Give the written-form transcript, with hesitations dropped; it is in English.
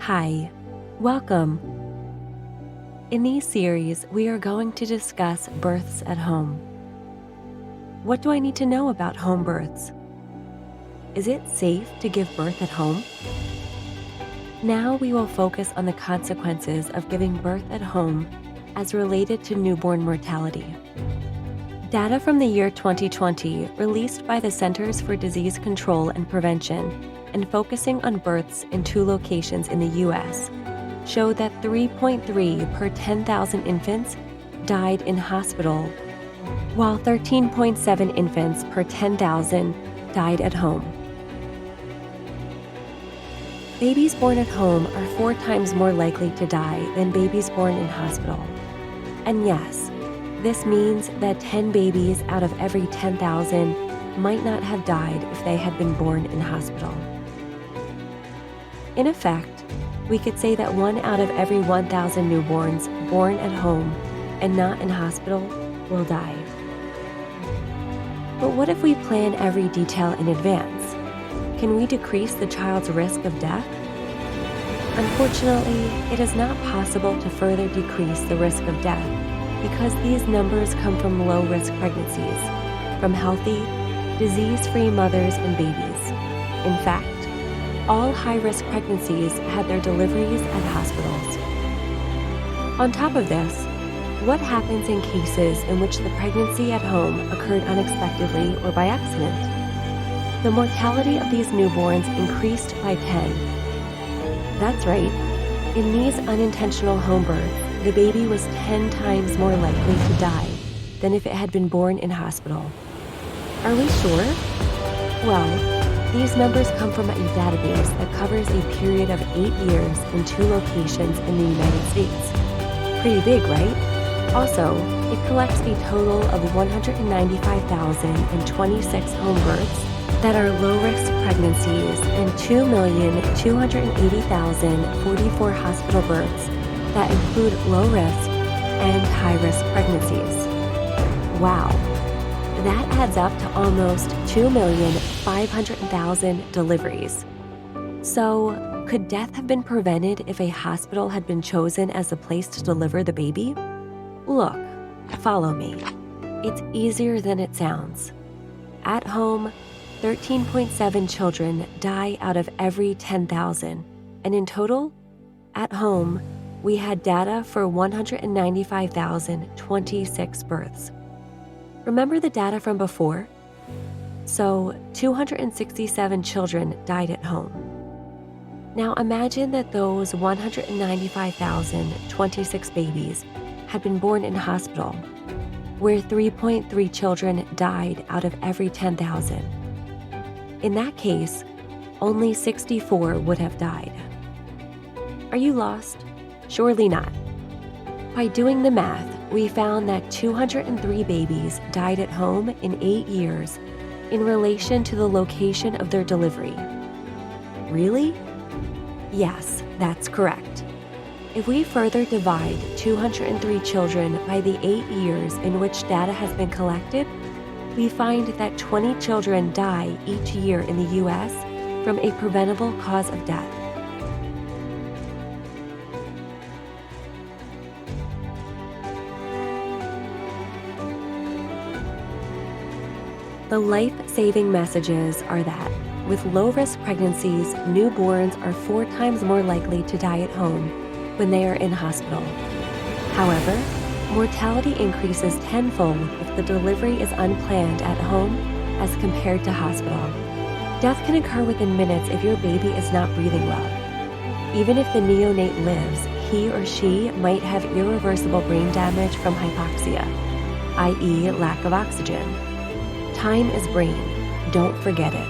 Hi, welcome. In these series, we are going to discuss births at home. What do I need to know about home births? Is it safe to give birth at home? Now we will focus on the consequences of giving birth at home as related to newborn mortality. Data from the year 2020, released by the Centers for Disease Control and Prevention and focusing on births in 2 locations in the U.S., showed that 3.3 per 10,000 infants died in hospital, while 13.7 infants per 10,000 died at home. Babies born at home are 4 times more likely to die than babies born in hospital. And yes, this means that 10 babies out of every 10,000 might not have died if they had been born in hospital. In effect, we could say that 1 out of every 1,000 newborns born at home and not in hospital will die. But what if we plan every detail in advance? Can we decrease the child's risk of death? Unfortunately, it is not possible to further decrease the risk of death because these numbers come from low-risk pregnancies, from healthy, disease-free mothers and babies. In fact, all high-risk pregnancies had their deliveries at hospitals. On top of this, what happens in cases in which the pregnancy at home occurred unexpectedly or by accident? The mortality of these newborns increased by 10. That's right. In these unintentional home births, the baby was 10 times more likely to die than if it had been born in hospital. Are we sure? Well, these numbers come from a database that covers a period of 8 years in 2 locations in the United States. Pretty big, right? Also, it collects a total of 195,026 home births that are low-risk pregnancies and 2,280,044 hospital births that include low-risk and high-risk pregnancies. Wow. That adds up to almost 2,500,000 deliveries. So, could death have been prevented if a hospital had been chosen as the place to deliver the baby? Look, follow me. It's easier than it sounds. At home, 13.7 children die out of every 10,000, and in total, at home, we had data for 195,026 births. Remember the data from before? So, 267 children died at home. Now imagine that those 195,026 babies had been born in hospital, where 3.3 children died out of every 10,000. In that case, only 64 would have died. Are you lost? Surely not. By doing the math, we found that 203 babies died at home in 8 years in relation to the location of their delivery. Really? Yes, that's correct. If we further divide 203 children by the 8 years in which data has been collected, we find that 20 children die each year in the U.S. from a preventable cause of death. The life-saving messages are that, with low-risk pregnancies, newborns are 4 times more likely to die at home when they are in hospital. However, mortality increases tenfold if the delivery is unplanned at home as compared to hospital. Death can occur within minutes if your baby is not breathing well. Even if the neonate lives, he or she might have irreversible brain damage from hypoxia, i.e., lack of oxygen. Time is brain. Don't forget it.